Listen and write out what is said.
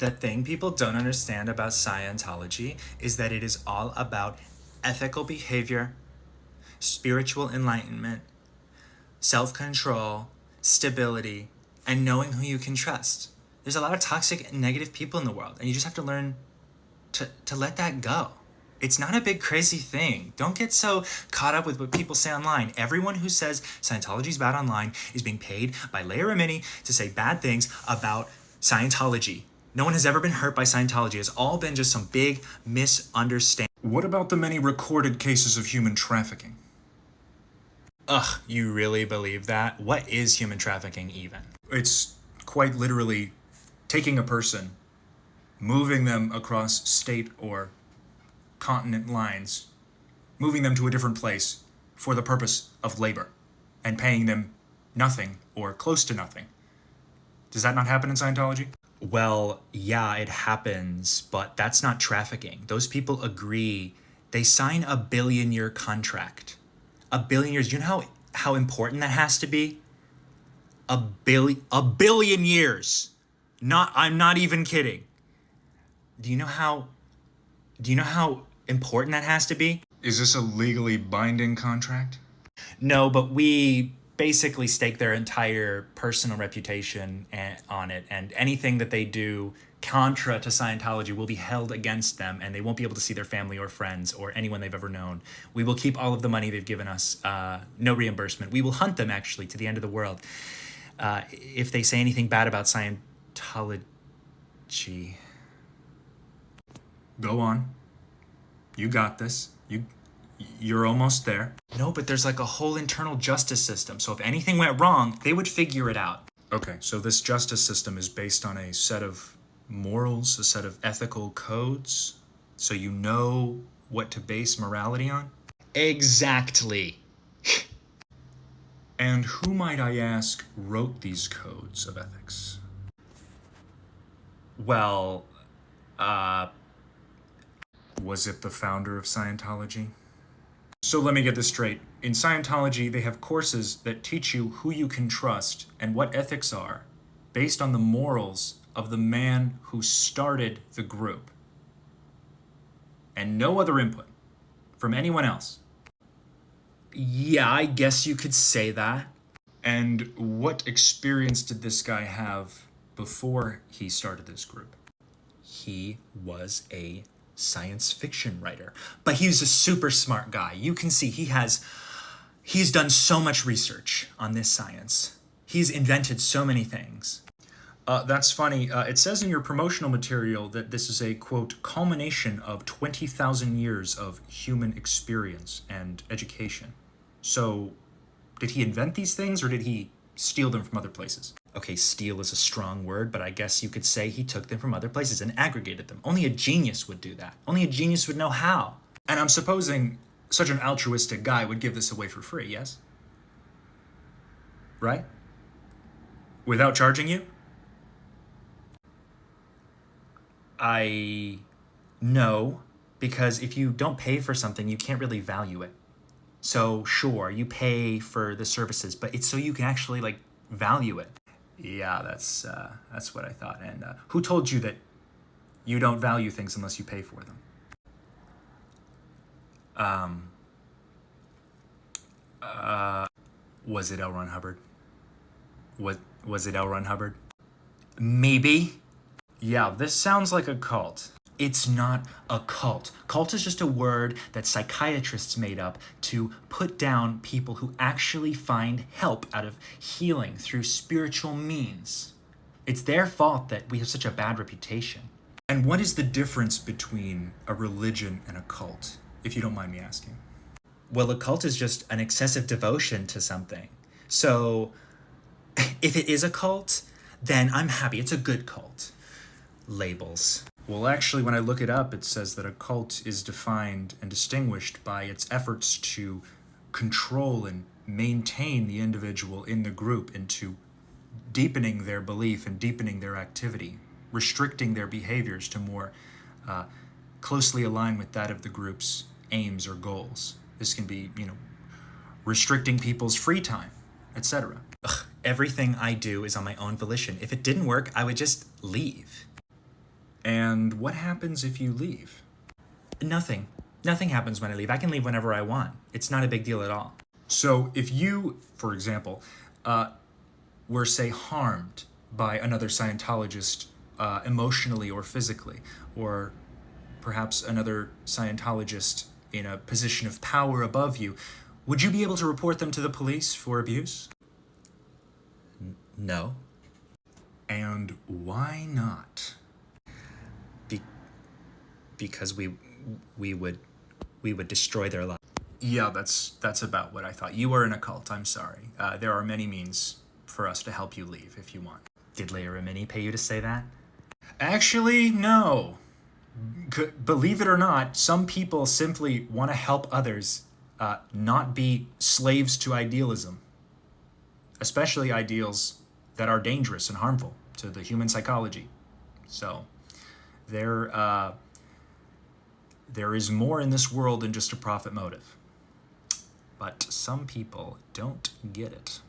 The thing people don't understand about Scientology is that it is all about ethical behavior, spiritual enlightenment, self-control, stability, and knowing who you can trust. There's a lot of toxic and negative people in the world, and you just have to learn to let that go. It's not a big crazy thing. Don't get so caught up with what people say online. Everyone who says Scientology's bad online is being paid by Leia Remini to say bad things about Scientology. No one has ever been hurt by Scientology. It's all been just some big misunderstanding. What about the many recorded cases of human trafficking? Ugh, you really believe that? What is human trafficking even? It's quite literally taking a person, moving them across state or continent lines, moving them to a different place for the purpose of labor, and paying them nothing or close to nothing. Does that not happen in Scientology? Well, yeah, it happens, but that's not trafficking. Those people agree. They sign a 1 billion-year contract. 1 billion years. You know how important that has to be? A billion years. I'm not even kidding. Do you know how important that has to be? Is this a legally binding contract? No, but we basically stake their entire personal reputation on it, and anything that they do contra to Scientology will be held against them, and they won't be able to see their family or friends or anyone they've ever known. We will keep all of the money they've given us, no reimbursement. We will hunt them, actually, to the end of the world. If they say anything bad about Scientology. Go on. You got this. You're almost there. No, but there's like a whole internal justice system. So if anything went wrong, they would figure it out. Okay, so this justice system is based on a set of morals, a set of ethical codes, so you know what to base morality on? Exactly. And who, might I ask, wrote these codes of ethics? Well, was it the founder of Scientology? So let me get this straight. In Scientology, they have courses that teach you who you can trust and what ethics are, based on the morals of the man who started the group. And no other input from anyone else. Yeah, I guess you could say that. And what experience did this guy have before he started this group? He was a science fiction writer, but he's a super smart guy. You can see he's done so much research on this science. He's invented so many things. That's funny. It says in your promotional material that this is a, quote, culmination of 20,000 years of human experience and education. So, did he invent these things, or did he steal them from other places? Okay, steal is a strong word, but I guess you could say he took them from other places and aggregated them. Only a genius would do that. Only a genius would know how. And I'm supposing such an altruistic guy would give this away for free, yes? Right? Without charging you? No, because if you don't pay for something, you can't really value it. So sure, you pay for the services, but it's so you can actually value it. Yeah, that's what I thought. And who told you that you don't value things unless you pay for them? Was it L. Ron Hubbard? Was it L. Ron Hubbard? Maybe. Yeah, this sounds like a cult. It's not a cult. Cult is just a word that psychiatrists made up to put down people who actually find help out of healing through spiritual means. It's their fault that we have such a bad reputation. And what is the difference between a religion and a cult, if you don't mind me asking? Well, a cult is just an excessive devotion to something. So, if it is a cult, then I'm happy. It's a good cult. Labels. Well, actually, when I look it up, it says that a cult is defined and distinguished by its efforts to control and maintain the individual in the group into deepening their belief and deepening their activity, restricting their behaviors to more closely align with that of the group's aims or goals. This can be, restricting people's free time, etc. Everything I do is on my own volition. If it didn't work, I would just leave. And what happens if you leave? Nothing. Nothing happens when I leave. I can leave whenever I want. It's not a big deal at all. So if you, for example, were, say, harmed by another Scientologist emotionally or physically, or perhaps another Scientologist in a position of power above you, would you be able to report them to the police for abuse? No. And why not? Because we would destroy their lives. Yeah, that's about what I thought. You are in a cult, I'm sorry. There are many means for us to help you leave if you want. Did Leia Remini pay you to say that? Actually, no. Believe it or not, some people simply want to help others not be slaves to idealism, especially ideals that are dangerous and harmful to the human psychology. So there is more in this world than just a profit motive. But some people don't get it.